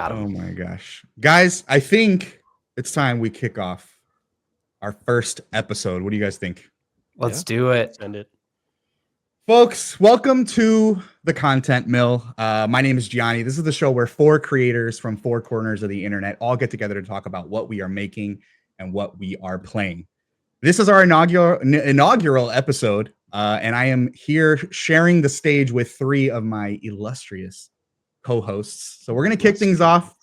Got him. Oh my gosh. Guys, I think it's time we kick off our first episode. What do you guys think? Let's do it. Send it. Folks, welcome to the Content Mill. My name is Gianni. This is the show where four creators from four corners of the internet all get together to talk about what we are making and what we are playing. This is our inaugural episode, and I am here sharing the stage with three of my illustrious co-hosts. So we're going to kick things off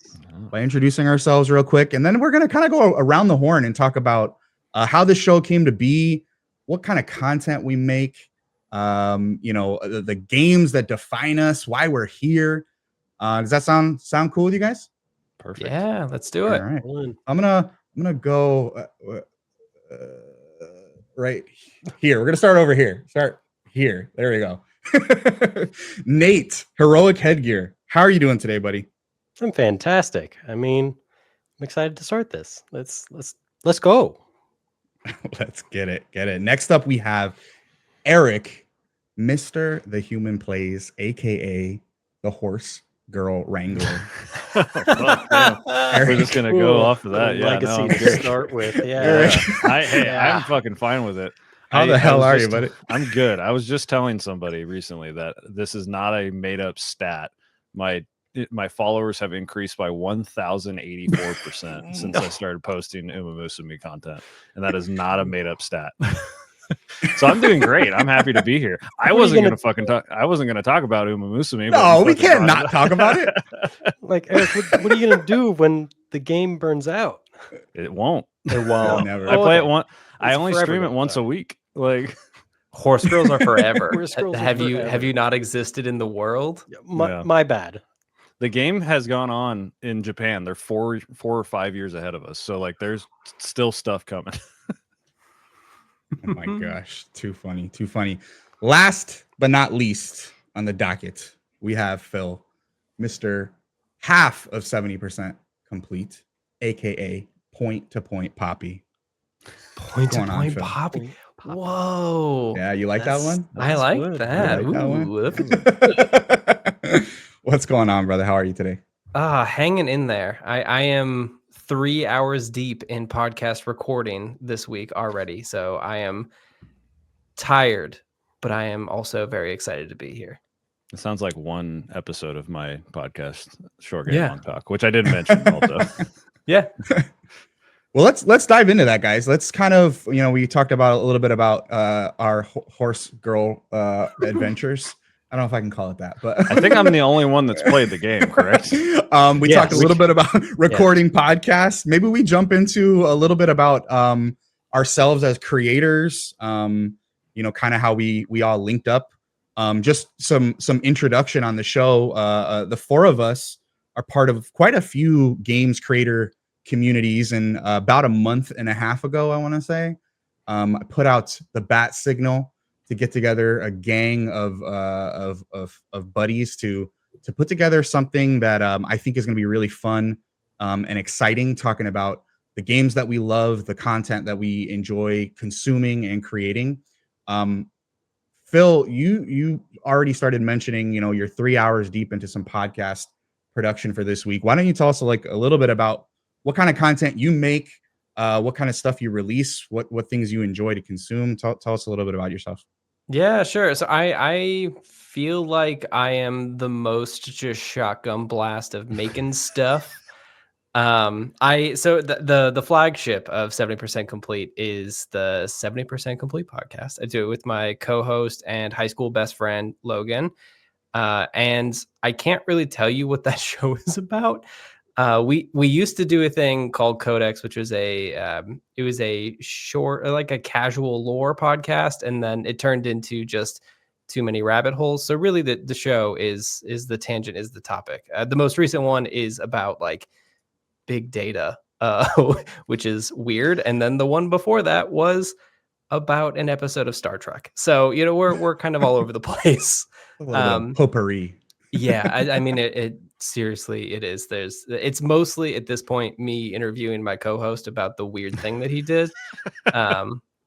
by introducing ourselves real quick, and then we're going to kind of go around the horn and talk about how this show came to be, what kind of content we make, the games that define us, why we're here. Does that sound cool with you guys? Perfect. Yeah, let's do it. All right. I'm gonna go right here. We're gonna start over here. Start here. There we go. Nate, Heroic Headgear. How are you doing today, buddy? I'm fantastic. I mean, I'm excited to start this. Let's go. Let's get it. Next up, we have Eric, Mr. The Human Plays, aka the Horse Girl Wrangler. We're just gonna go off of that. Yeah, legacy to start with. Yeah. I'm fucking fine with it. How the hell are you, buddy? I'm good. I was just telling somebody recently that this is not a made up stat. My followers have increased by 1,084% since I started posting Uma Musume content, and that is not a made up stat. So I'm doing great. I'm happy to be here. I wasn't gonna talk about Uma Musume. No, we can't not talk about it. Like, Eric, what are you gonna do when the game burns out? It won't. It won't. Never. I play it once. I only stream it once a week. Like, Horse girls are forever. Have you not existed in the world? My bad. The game has gone on in Japan. They're 4 or 5 years ahead of us. So like, there's still stuff coming. Oh my gosh, too funny. Last but not least on the docket, we have Phil, Mr. Half of 70% complete, aka point to point Poppy. Point to point Poppy. Whoa. Yeah, you like that one? I like that. What's going on, brother? How are you today? Hanging in there. I am 3 hours deep in podcast recording this week already. So I am tired, but I am also very excited to be here. It sounds like one episode of my podcast, Short Game Long Talk, which I did mention also. Yeah. Well, let's dive into that, guys. Let's kind of, we talked about a little bit about our horse girl adventures. I don't know if I can call it that, but I think I'm the only one that's played the game, correct? We talked a little bit about recording podcasts. Maybe we jump into a little bit about ourselves as creators, kind of how we all linked up. Just some introduction on the show. The four of us are part of quite a few games creator communities, and about a month and a half ago, I want to say, I put out the bat signal to get together a gang of buddies to put together something that I think is going to be really fun and exciting, talking about the games that we love, the content that we enjoy consuming and creating. Phil, you already started mentioning, you're 3 hours deep into some podcast production for this week. Why don't you tell us a little bit about what kind of content you make, what kind of stuff you release, what things you enjoy to consume? Tell us a little bit about yourself. Yeah, sure. So I feel like I am the most just shotgun blast of making stuff. So the flagship of 70% Complete is the 70% Complete podcast. I do it with my co-host and high school best friend Logan. And I can't really tell you what that show is about. We used to do a thing called Codex, which was it was a short, like a casual lore podcast, and then it turned into just too many rabbit holes. So really, the show is the tangent, is the topic. The most recent one is about like big data, which is weird, and then the one before that was about an episode of Star Trek. So we're kind of all over the place. A little bit of potpourri. Yeah, I mean it seriously, it is. It's mostly at this point me interviewing my co-host about the weird thing that he did.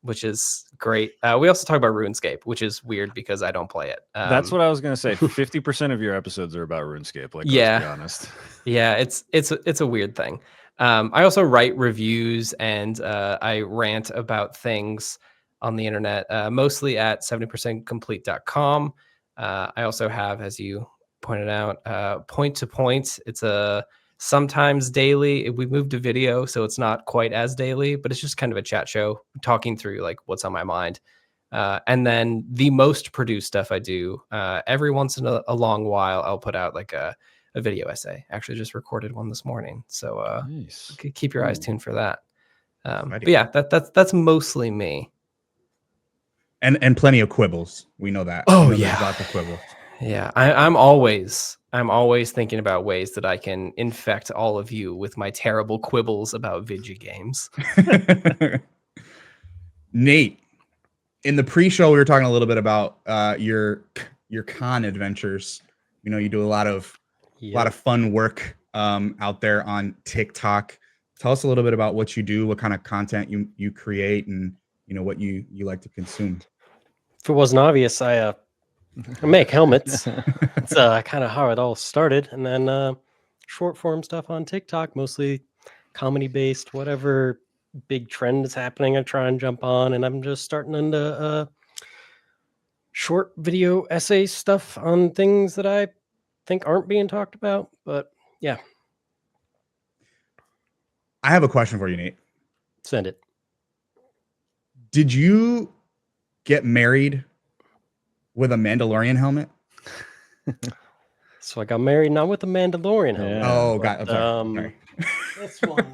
which is great. We also talk about RuneScape, which is weird because I don't play it. That's what I was gonna say. 50% of your episodes are about RuneScape. Like, Yeah. let's be honest. Yeah, it's a weird thing. I also write reviews and I rant about things on the internet, mostly at 70percentcomplete.com. I also have, as you pointed out, Point to Point. It's a sometimes daily. We moved to video, so it's not quite as daily, but it's just kind of a chat show talking through like what's on my mind. And then the most produced stuff I do, every once in a long while, I'll put out like a video essay. Actually just recorded one this morning, so Nice. keep your eyes tuned for that. Ready. But yeah, that's mostly me. And plenty of quibbles. We know that. Oh, We know yeah. there's lots of quibbles. Yeah, I'm always thinking about ways that I can infect all of you with my terrible quibbles about video games. Nate, in the pre-show, we were talking a little bit about your con adventures. You know, you do a lot of fun work out there on TikTok. Tell us a little bit about what you do, what kind of content you create, and you know what you like to consume. If it wasn't obvious, I make helmets. It's kind of how it all started, and then short form stuff on TikTok, mostly comedy based. Whatever big trend is happening, I try and jump on, and I'm just starting into short video essay stuff on things that I think aren't being talked about. But yeah, I have a question for you, Nate. send it. Did you get married with a Mandalorian helmet? So I got married not with a Mandalorian helmet. Yeah. Oh, but, God, I'm sorry. This one.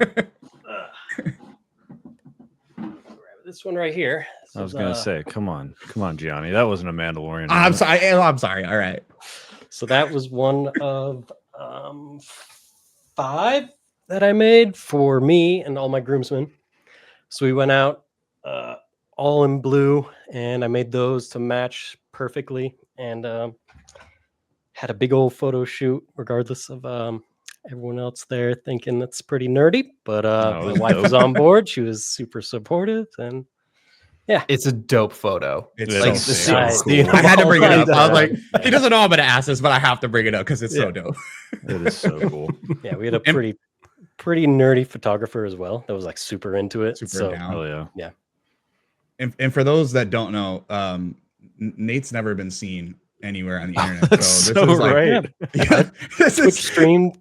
This one right here. I was gonna say, come on, Gianni. That wasn't a Mandalorian. I'm helmet. sorry. I'm sorry. All right. So that was one of 5 that I made for me and all my groomsmen. So we went out all in blue, and I made those to match perfectly, and had a big old photo shoot, regardless of everyone else there thinking that's pretty nerdy. But No, it my was wife dope. was on board. She was super supportive, and It's a dope photo. It's It so is sick. so cool. I had to bring it up. I was like, Yeah. he doesn't know I'm gonna ask this, but I have to bring it up because it's so dope. It is so cool. Yeah, we had a And- pretty nerdy photographer as well that was like super into it. Super so down. Oh yeah. And for those that don't know, Nate's never been seen anywhere on the internet. That's So so this is like, right. yeah, this Twitch is. streamed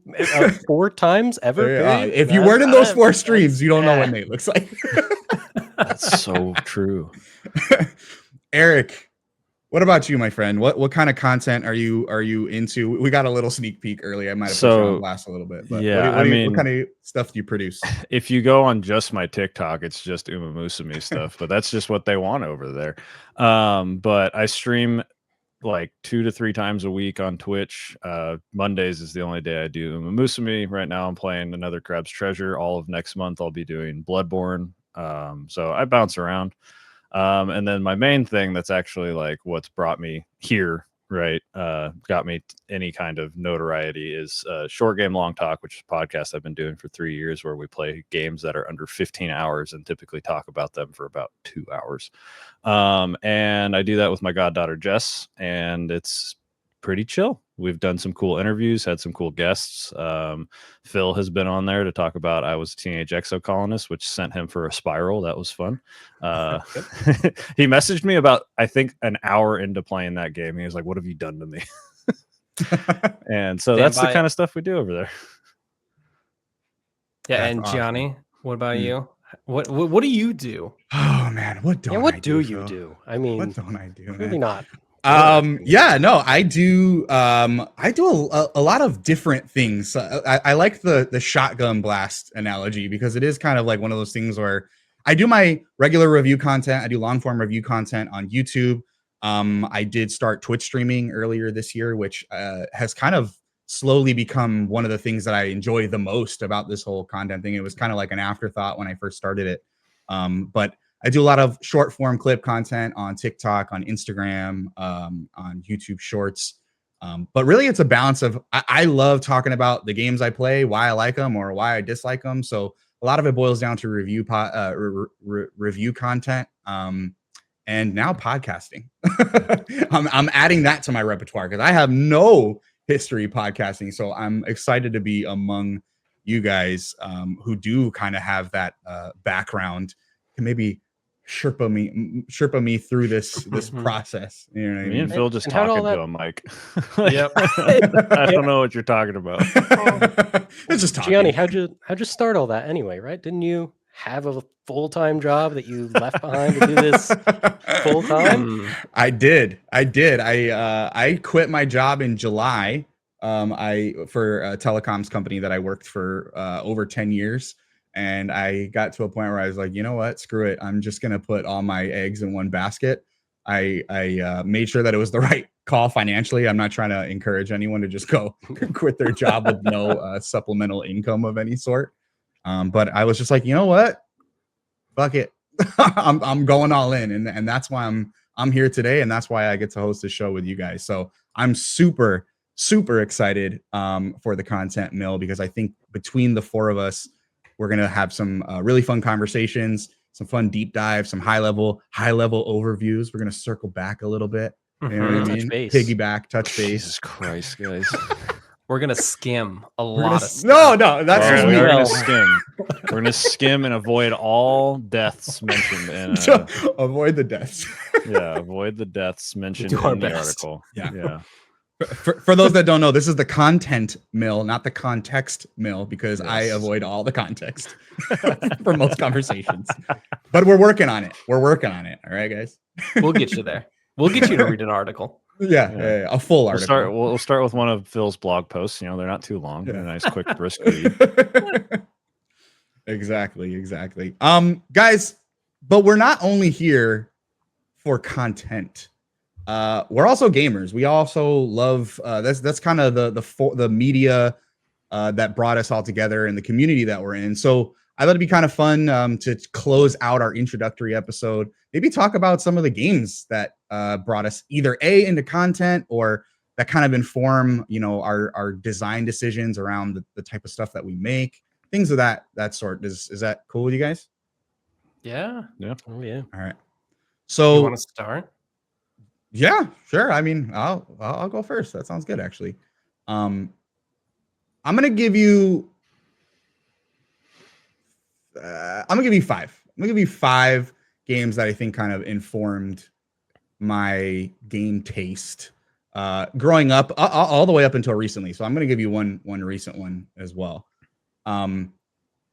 4 times ever. period. If you That's- weren't in those 4 that's- streams, you don't know what yeah. Nate looks like. That's so true. Eric, what about you, my friend? What kind of content are you into? We got a little sneak peek early. I might have put you on blast a little bit, but yeah, what kind of stuff do you produce? If you go on just my TikTok, it's just Uma Musume stuff, but that's just what they want over there. But I stream like 2 to 3 times a week on Twitch. Mondays is the only day I do Uma Musume. Right now I'm playing another Crab's Treasure. All of next month I'll be doing Bloodborne. So I bounce around. And then my main thing that's actually like what's brought me here, right? Got me any kind of notoriety is Short Game Long Talk, which is a podcast I've been doing for 3 years where we play games that are under 15 hours and typically talk about them for about 2 hours. And I do that with my goddaughter, Jess, and it's pretty chill. We've done some cool interviews, had some cool guests. Phil has been on there to talk about I Was a Teenage Exocolonist, which sent him for a spiral. That was fun. He messaged me about, I think, an hour into playing that game. He was like, "What have you done to me?" And so that's the kind of stuff we do over there. Yeah, That's and awesome. Gianni, what about you? What do you do? Oh man, what don't what I do do, you Phil? do? I mean, What don't I do? really Man? not. Yeah, no, I do a lot of different things. I like the shotgun blast analogy because it is kind of like one of those things where I do my regular review content. I do long form review content on YouTube. I did start Twitch streaming earlier this year, which has kind of slowly become one of the things that I enjoy the most about this whole content thing. It was kind of like an afterthought when I first started it. But I do a lot of short form clip content on TikTok, on Instagram, on YouTube Shorts. But really, it's a balance of I love talking about the games I play, why I like them or why I dislike them. So lot of it boils down to review content. And now podcasting. I'm adding that to my repertoire because I have no history podcasting. So I'm excited to be among you guys who do kind of have that background to maybe Sherpa me through this process. You know what I Me mean? and Phil just And how'd all talking to that- him, Mike. Yep. I don't know what you're talking about. It's just talking. Gianni, how'd you start all that anyway? Right? Didn't you have a full-time job that you left behind to do this full time? I did. I quit my job in July. For a telecoms company that I worked for over 10 years. And I got to a point where I was like, you know what? Screw it. I'm just going to put all my eggs in one basket. I made sure that it was the right call financially. I'm not trying to encourage anyone to just go quit their job with no supplemental income of any sort. But I was just like, you know what? Fuck it. I'm going all in. And that's why I'm here today. And that's why I get to host this show with you guys. So I'm super excited for the content mill, because I think between the four of us, we're going to have some really fun conversations, some fun deep dives, some high level overviews. We're going to circle back a little bit. You know what I mean? Touch base. Piggyback, touch base. Jesus Christ, guys. We're gonna skim a lot of stuff. No, that's Well, just we me. are gonna skim. We're gonna skim and avoid all deaths mentioned in. So, avoid the deaths. Yeah, avoid the deaths mentioned do our in the best. article. Yeah. For those that don't know, this is the content mill, not the context mill, because I avoid all the context for most conversations. But we're working on it. All right, guys. We'll get you there. We'll get you to read an article. Yeah, a full article. We'll start with one of Phil's blog posts. You know, they're not too long. They're a nice, quick, brisk read. Exactly. Guys, but we're not only here for content. We're also gamers. We also love that's kind of the media that brought us all together and the community that we're in. So I thought it'd be kind of fun to close out our introductory episode. Maybe talk about some of the games that brought us either into content or that kind of inform, our design decisions around the type of stuff that we make, things of that sort. Is that cool with you guys? Yeah. Oh yeah. All right. You So want to start? yeah, sure. I mean, I'll go first. That sounds good, actually. I'm gonna give you. I'm gonna give you 5. I'm gonna give you 5 games that I think kind of informed my game taste growing up, all the way up until recently. So I'm gonna give you one recent one as well. But I'm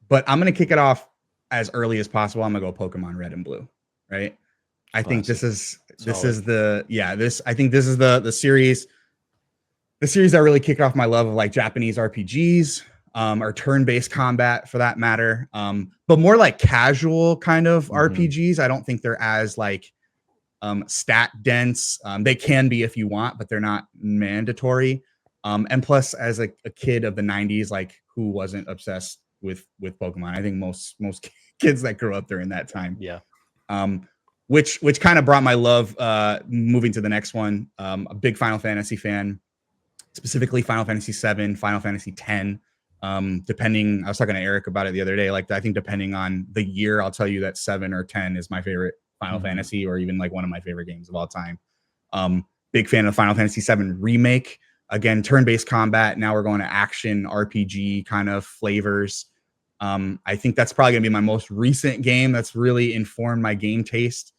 gonna kick it off as early as possible. I'm gonna go Pokemon Red and Blue, right? I think this is the series that really kicked off my love of like Japanese RPGs, or turn-based combat for that matter. But more like casual kind of RPGs. I don't think they're as like stat dense. They can be if you want, but they're not mandatory. And plus, as a kid of the 90s, like who wasn't obsessed with Pokemon? I think most kids that grew up during that time. Yeah. Which kind of brought my love moving to the next one. A big Final Fantasy fan, specifically Final Fantasy 7, Final Fantasy 10. Depending, I was talking to Eric about it the other day. Like, I think depending on the year, I'll tell you that 7 or 10 is my favorite Final Fantasy, or even like one of my favorite games of all time. Big fan of Final Fantasy 7 remake. Again, turn-based combat. Now we're going to action RPG kind of flavors. I think that's probably gonna be my most recent game that's really informed my game taste.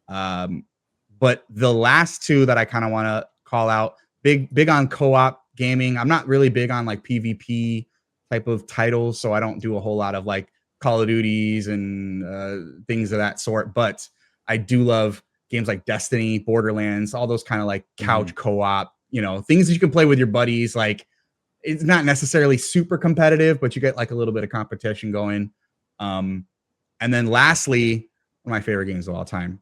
But the last 2 that I kind of want to call out, big on co-op gaming. I'm not really big on like PvP type of titles, so I don't do a whole lot of like Call of Duties and things of that sort. But I do love games like Destiny, Borderlands, all those kind of like couch co-op, things that you can play with your buddies. Like, it's not necessarily super competitive, but you get like a little bit of competition going. And then lastly, one of my favorite games of all time,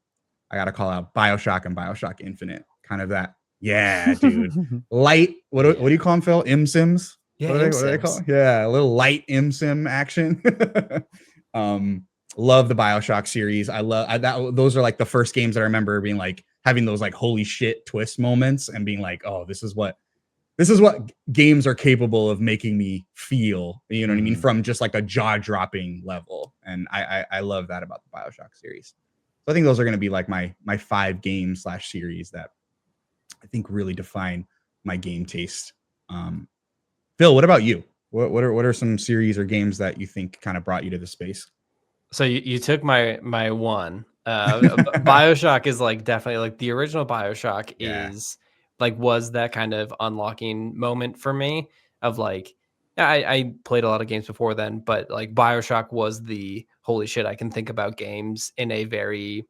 I got to call out BioShock and BioShock Infinite. Kind of that. Yeah, dude. Light. What do you call them, Phil? M-Sims? Yeah, What do they call it? Yeah, a little light M-Sim action. Love the BioShock series. Those are like the first games that I remember being like, having those like holy shit twist moments and being like, oh, this is what this is what games are capable of making me feel, you know what I mean, from just like a jaw-dropping level. And I love that about the BioShock series. So I think those are going to be like my 5 games / series that I think really define my game taste. Phil, what about you? What are some series or games that you think kind of brought you to the space? So you took my one. BioShock is like definitely like the original BioShock is like was that kind of unlocking moment for me of like I played a lot of games before then, but like BioShock was the holy shit, I can think about games in a very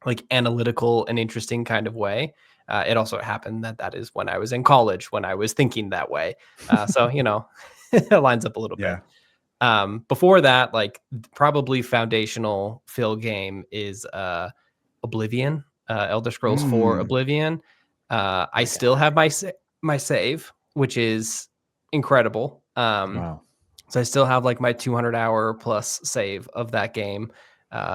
like analytical and interesting kind of way. It also happened that is when I was in college when I was thinking that way. So you know, it lines up a little bit. Before that, like probably foundational Phil game is Oblivion, Elder Scrolls 4 Oblivion. I still have my save, which is incredible. Wow. So I still have like my 200-hour plus save of that game.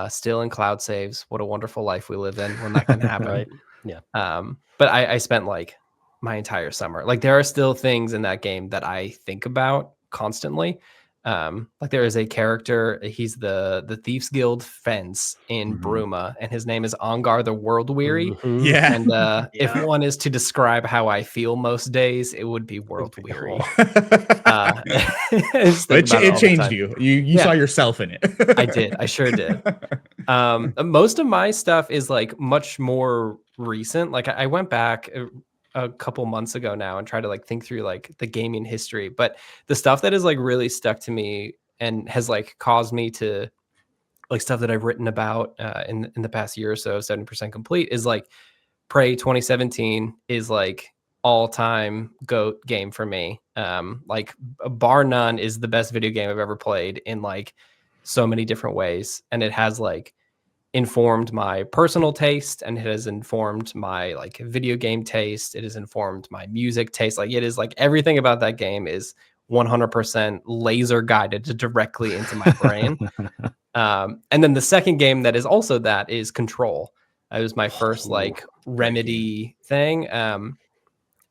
Still in cloud saves. What a wonderful life we live in when that can happen. Right. Yeah. But I spent like my entire summer. Like there are still things in that game that I think about constantly. Like there is a character, he's the Thieves Guild fence in Bruma, and his name is Ongar the World Weary. Yeah. And if one is to describe how I feel most days, it would be world weary. It changed you. You saw yourself in it. I did. I sure did. Most of my stuff is like much more recent. Like I went back a couple months ago now and tried to like think through like the gaming history, but the stuff that is like really stuck to me and has like caused me to like stuff that I've written about in the past year or so, 70% complete is like Prey 2017 is like all-time GOAT game for me. Like bar none is the best video game I've ever played in like so many different ways, and it has like informed my personal taste, and it has informed my like video game taste. It has informed my music taste. Like it is like everything about that game is 100% laser guided directly into my brain. And then the second game that is also that is Control. It was my first like Remedy thing. That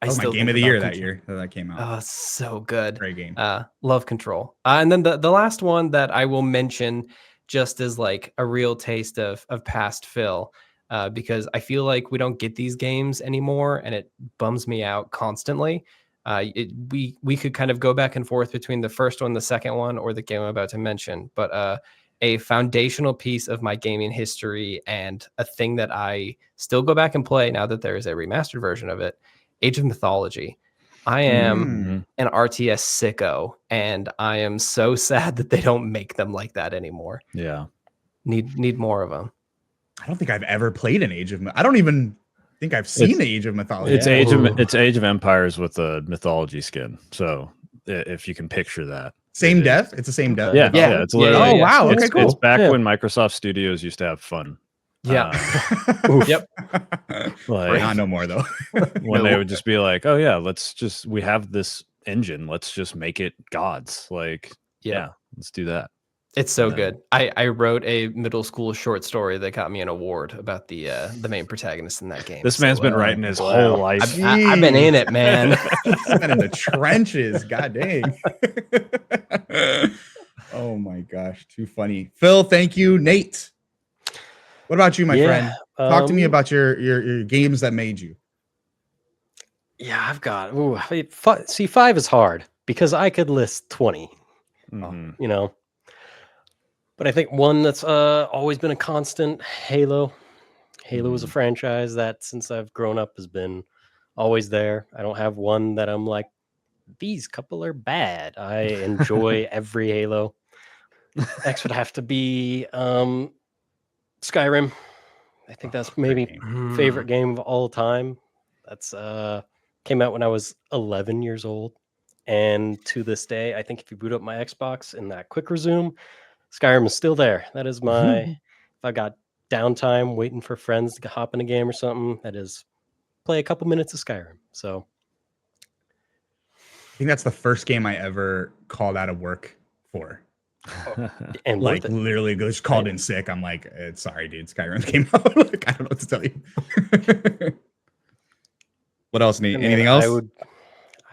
was my game of the year that year that came out. Oh, so good. Great game. Love Control. And then the last one that I will mention just as like a real taste of past Phil, because I feel like we don't get these games anymore, and it bums me out constantly. We could kind of go back and forth between the first one, the second one, or the game I'm about to mention. But a foundational piece of my gaming history and a thing that I still go back and play now that there is a remastered version of it, Age of Mythology. I am an RTS sicko, and I am so sad that they don't make them like that anymore. Yeah. Need more of them. I don't think I've ever played an Age of I don't even think I've seen Age of Mythology. It's Age of Empires with a mythology skin. So if you can picture that. Same death? It's the same death? Yeah. It's literally, oh, wow. Okay, cool. It's back when Microsoft Studios used to have fun. Yeah. Yep. Like, not no more though. When they would just be like, "Oh yeah, we have this engine. Let's just make it gods." Like, yeah, let's do that. It's so good. I wrote a middle school short story that got me an award about the main protagonist in that game. This man's been writing his whole life. I've been in it, man. He's been in the trenches. God dang. Oh my gosh, too funny. Phil, thank you. Nate, what about you, my friend? Talk to me about your games that made you. Yeah, I've got. See, 5 is hard because I could list 20. You know, but I think one that's always been a constant, Halo. Halo is a franchise that since I've grown up has been always there. I don't have one that I'm like, these couple are bad. I enjoy every Halo. Next would have to be Skyrim. I think that's maybe favorite game of all time. That's came out when I was 11 years old. And to this day, I think if you boot up my Xbox in that quick resume, Skyrim is still there. That is my, if I got downtime waiting for friends to hop in a game or something, that is play a couple minutes of Skyrim. So I think that's the first game I ever called out of work for. And like literally just called in sick. I'm like, sorry, dude, Skyrim came out. Like, I don't know what to tell you. What else, Nate? Anything else?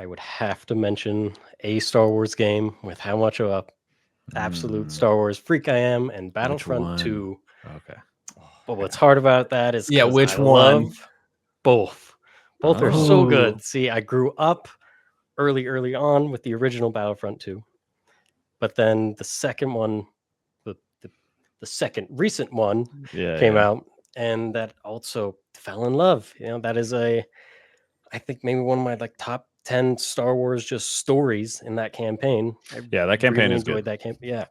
I would have to mention a Star Wars game with how much of a absolute Star Wars freak I am, and Battlefront 2. Okay. But what's hard about that is Yeah, because which I one? love both. Both are so Oh. good. See, I grew up early on with the original Battlefront 2. But then the second one, the second recent one came out, and that also fell in love. That is I think maybe one of my like top 10 Star Wars just stories in that campaign. That campaign really is enjoyed good. that camp. Yeah.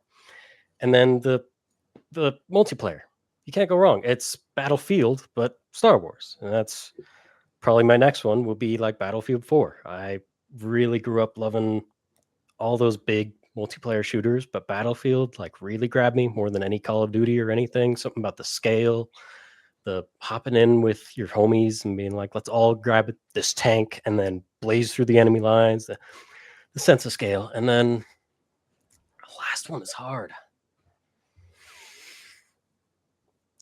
And then the multiplayer. You can't go wrong. It's Battlefield, but Star Wars. And that's probably my next one will be like Battlefield 4. I really grew up loving all those big multiplayer shooters, but Battlefield like really grabbed me more than any Call of Duty or anything. Something about the scale, the hopping in with your homies and being like, let's all grab this tank and then blaze through the enemy lines, the sense of scale. And then the last one is hard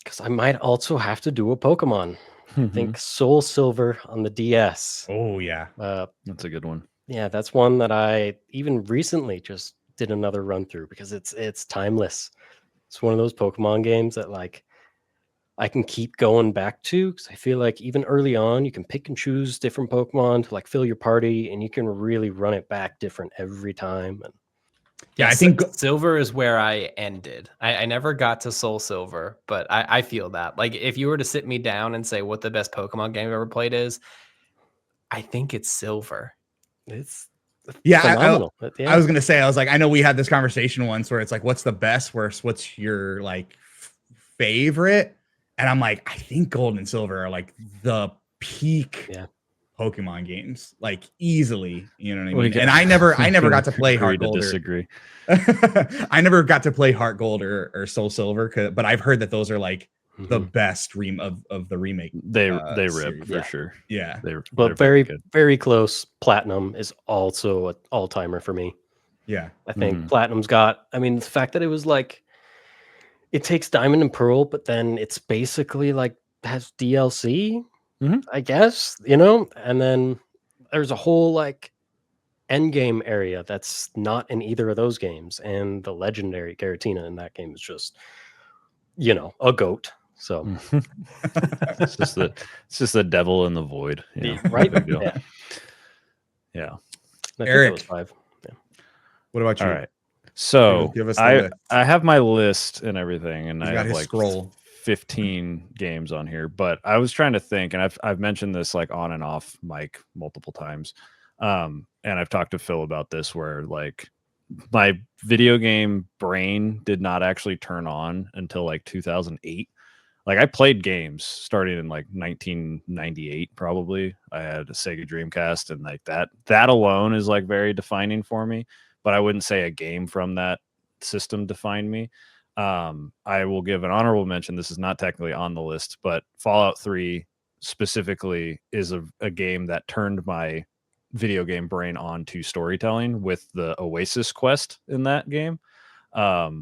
because I might also have to do a Pokemon. I think Soul Silver on the DS. Oh yeah, that's a good one. Yeah, that's one that I even recently just did another run through because it's timeless. It's one of those Pokemon games that like I can keep going back to because I feel like even early on you can pick and choose different Pokemon to like fill your party, and you can really run it back different every time. And yeah, I think Silver is where I ended. I never got to Soul Silver, but I feel that. Like, if you were to sit me down and say what the best Pokemon game I've ever played is, I think it's Silver. it's phenomenal. Yeah. I was gonna say, I was like, I know we had this conversation once where it's like, what's the best, worst, what's your like favorite? And I'm like, I think Gold and Silver are like the peak Pokemon games, like easily. You know what I mean? And I never got to play Heart Gold. Disagree. I never got to play Heart Gold or Soul Silver, but I've heard that those are like the best of the remake. They rip for sure. Yeah, but very very close. Platinum is also an all timer for me. Yeah, I think Platinum's got. I mean, the fact that it was like. It takes Diamond and Pearl, but then it's basically like has DLC, I guess, and then there's a whole like end game area that's not in either of those games. And the legendary Garatina in that game is just, a goat. So it's just the devil in the void, right? Yeah. Eric, 5. Yeah. What about you? All right. So I have my list and everything, and I have like scroll 15 games on here. But I was trying to think, and I've mentioned this like on and off mic multiple times, and I've talked to Phil about this, where like my video game brain did not actually turn on until like 2008. Like I played games starting in like 1998, probably. I had a Sega Dreamcast, and like that alone is like very defining for me. But I wouldn't say a game from that system defined me. I will give an honorable mention. This is not technically on the list, but Fallout 3 specifically is a game that turned my video game brain on to storytelling with the Oasis quest in that game.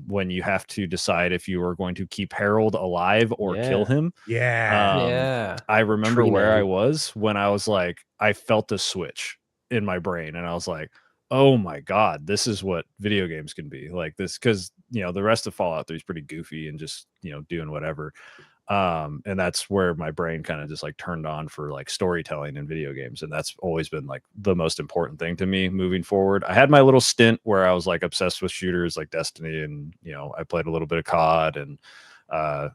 When you have to decide if you are going to keep Harold alive or kill him. I remember where I was when I was like, I felt a switch in my brain, and I was like, oh my God, this is what video games can be like this. Cause the rest of Fallout 3 is pretty goofy and just, doing whatever. And that's where my brain kind of just like turned on for like storytelling in video games. And that's always been like the most important thing to me moving forward. I had my little stint where I was like obsessed with shooters like Destiny, and, I played a little bit of COD and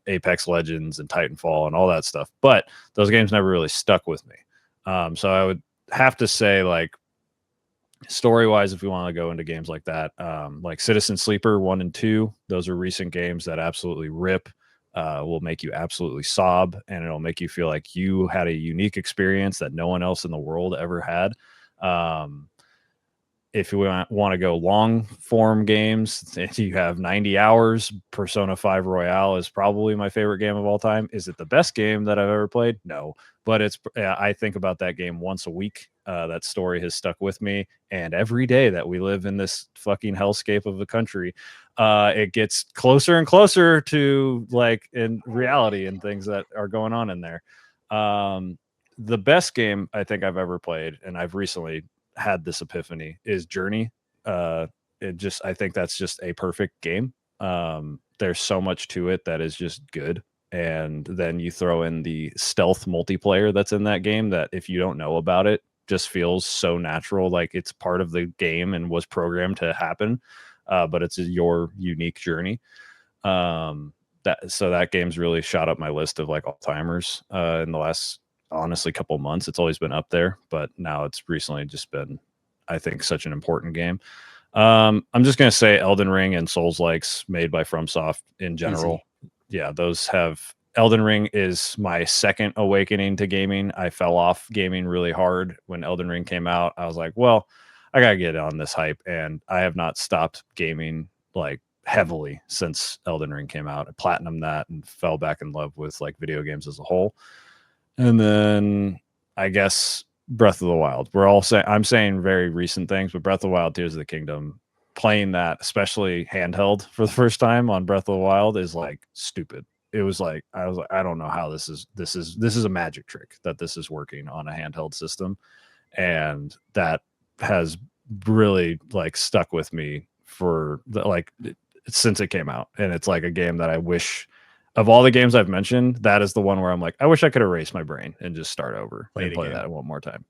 Apex Legends and Titanfall and all that stuff, but those games never really stuck with me. So I would have to say, like, story wise, if we want to go into games like that, like Citizen Sleeper 1 and 2, those are recent games that absolutely rip, will make you absolutely sob, and it'll make you feel like you had a unique experience that no one else in the world ever had. If you want to go long form games, you have 90 hours. Persona 5 Royale is probably my favorite game of all time. Is it the best game that I've ever played? No, but I think about that game once a week. That story has stuck with me, and every day that we live in this fucking hellscape of a country, it gets closer and closer to like in reality and things that are going on in there. The best game I think I've ever played, and I've recently had this epiphany is Journey. I think that's just a perfect game. There's so much to it that is just good. And then you throw in the stealth multiplayer that's in that game that if you don't know about it, just feels so natural, like it's part of the game and was programmed to happen. But it's your unique journey. That game's really shot up my list of like all timers in the last honestly couple months. It's always been up there, but now it's recently just been, I think, such an important game. I'm just gonna say Elden Ring and Souls likes made by FromSoft in general. Yeah, those have. Elden Ring is my second awakening to gaming. I fell off gaming really hard when Elden Ring came out. I was like, well, I gotta get on this hype, and I have not stopped gaming like heavily since Elden Ring came out. I platinumed that and fell back in love with like video games as a whole. And then I guess Breath of the Wild. I'm saying very recent things, but Breath of the Wild, Tears of the Kingdom, playing that, especially handheld for the first time on Breath of the Wild, is like stupid. It was like I was like, I don't know how this is a magic trick that this is working on a handheld system, and that has really like stuck with me for since it came out. And it's like a game that I wish, of all the games I've mentioned, that is the one where I'm like, I wish I could erase my brain and just start over and play that one more time,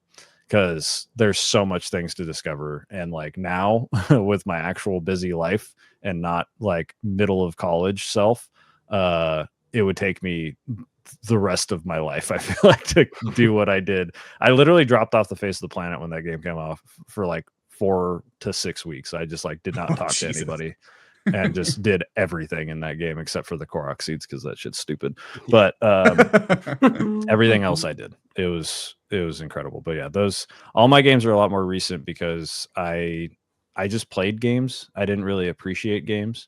because there's so much things to discover. And like now with my actual busy life and not like middle of college self, it would take me the rest of my life, I feel like, to do what I did. I literally dropped off the face of the planet when that game came out for like 4 to 6 weeks. I just like did not talk to anybody and just did everything in that game except for the Korok seeds, because that shit's stupid. But everything else I did. It was incredible. But yeah, all my games are a lot more recent because I just played games. I didn't really appreciate games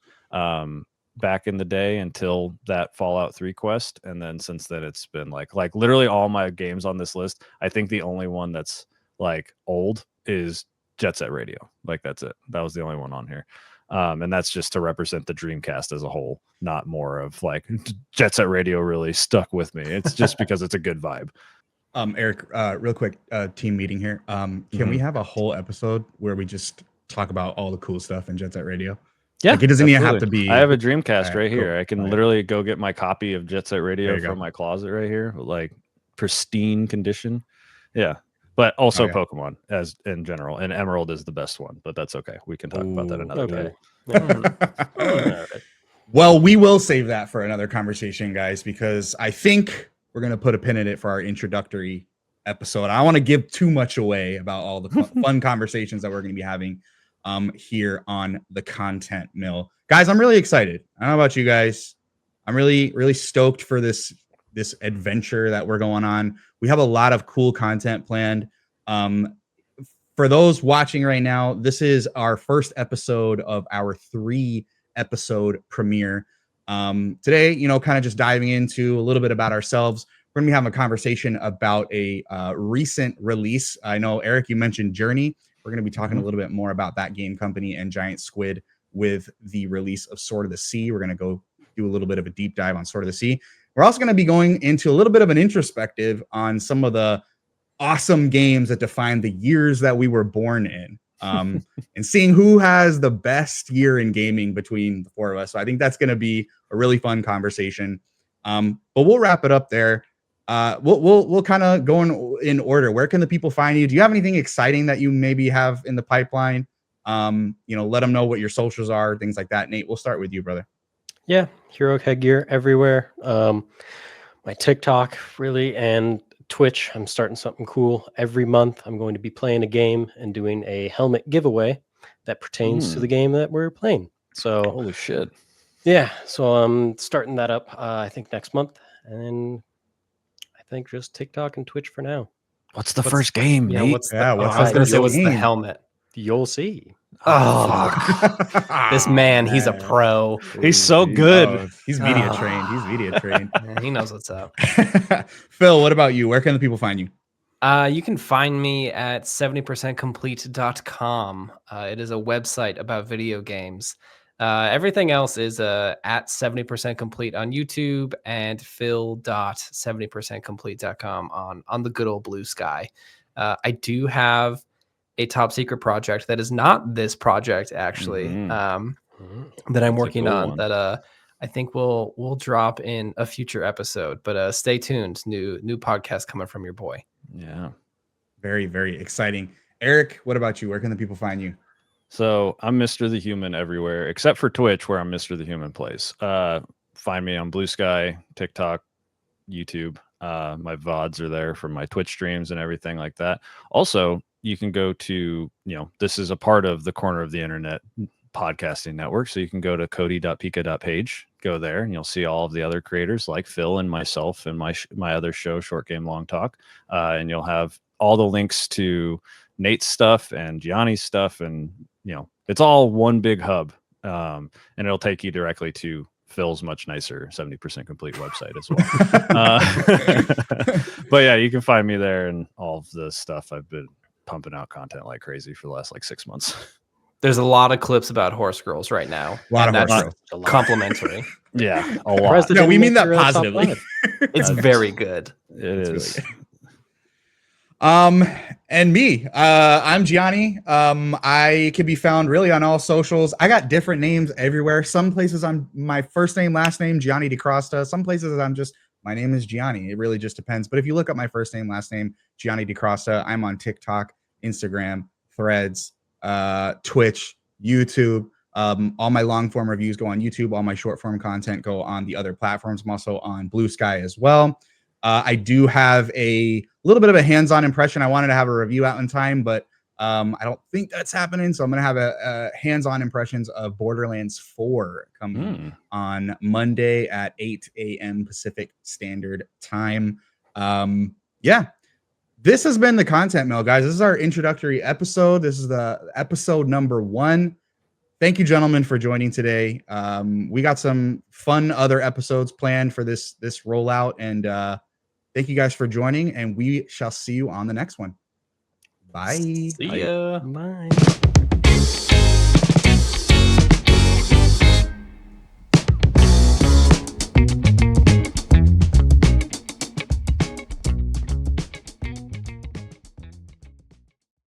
back in the day until that Fallout 3 quest. And then since then it's been like literally all my games on this list. I think the only one that's like old is Jet Set Radio. Like that's it. That was the only one on here. And that's just to represent the Dreamcast as a whole, not more of like Jet Set Radio really stuck with me. It's just because it's a good vibe. Eric, real quick, team meeting here. Can we have a whole episode where we just talk about all the cool stuff in Jet Set Radio? Yeah, like it doesn't even have to be. I have a Dreamcast right here. Cool. I can literally go get my copy of Jet Set Radio from my closet right here, like pristine condition. Yeah. But also Pokemon as in general, and Emerald is the best one, but that's okay. We can talk about that another day. Well, we will save that for another conversation, guys, because I think we're going to put a pin in it for our introductory episode. I don't want to give too much away about all the fun conversations that we're going to be having here on the Content Mill. Guys, I'm really excited. I don't know about you guys. I'm really, really stoked for this adventure that we're going on. We have a lot of cool content planned. For those watching right now, this is our first episode of our 3-episode premiere. Today, kind of just diving into a little bit about ourselves. We're going to be having a conversation about a recent release. I know, Eric, you mentioned Journey. We're going to be talking a little bit more about that game company and Giant Squid with the release of Sword of the Sea. We're going to go do a little bit of a deep dive on Sword of the Sea. We're also going to be going into a little bit of an introspective on some of the awesome games that define the years that we were born in, and seeing who has the best year in gaming between the four of us. So I think that's going to be a really fun conversation. But we'll wrap it up there. We'll kind of go in order. Where can the people find you? Do you have anything exciting that you maybe have in the pipeline? Let them know what your socials are, things like that. Nate, we'll start with you, brother. Yeah, Hero Headgear everywhere. My TikTok, really, and Twitch. I'm starting something cool every month. I'm going to be playing a game and doing a helmet giveaway that pertains to the game that we're playing. So, holy shit. Yeah, so I'm starting that up, I think next month. And I think just TikTok and Twitch for now. What's the first game, Yeah, Nate? I was going to say, what's the helmet? You'll see. Oh, this man, he's a pro. He's so good. He's media trained. He's media trained. Man, he knows what's up. Phil, what about you? Where can the people find you? You can find me at 70percentcomplete.com. It is a website about video games. Everything else is at 70% complete on YouTube and phil.70percentcomplete.com on the good old blue sky. I do have a top secret project that is not this project actually, that I'm It's a working cool on one. that I think we'll drop in a future episode. But stay tuned. New podcast coming from your boy. Yeah. Very, very exciting. Eric, what about you? Where can the people find you? So I'm Mr. the Human everywhere, except for Twitch, where I'm Mr. the Human Plays. Find me on Blue Sky, TikTok, YouTube. My VODs are there for my Twitch streams and everything like that. Also, you can go to, this is a part of the Corner of the Internet podcasting network. So you can go to cody.pika.page, go there, and you'll see all of the other creators like Phil and myself and my other show, Short Game Long Talk. And you'll have all the links to Nate's stuff and Gianni's stuff. And, it's all one big hub. And it'll take you directly to Phil's much nicer 70% complete website as well. But yeah, you can find me there and all of the stuff. I've been pumping out content like crazy for the last 6 months. There's a lot of clips about horse girls right now. A lot of that's horse girls. Complimentary. Yeah, a lot. No, we mean that positively. It's very good. It is. Really and me, I'm Gianni. I can be found really on all socials. I got different names everywhere. Some places I'm my first name, last name, Gianni DeCrosta. Some places I'm just, my name is Gianni. It really just depends. But if you look up my first name, last name, Gianni DeCrosta, I'm on TikTok, Instagram, Threads, Twitch, YouTube. All my long form reviews go on YouTube. All my short form content go on the other platforms. I'm also on Blue Sky as well. I do have a little bit of a hands-on impression. I wanted to have a review out in time, but I don't think that's happening. So I'm going to have a hands-on impressions of Borderlands 4 coming on Monday at 8 a.m. Pacific Standard Time. Yeah, this has been the Content Mill, guys. This is our introductory episode. This is the episode number 1. Thank you, gentlemen, for joining today. We got some fun other episodes planned for this rollout, and thank you guys for joining, and we shall see you on the next one. Bye. See ya. Bye.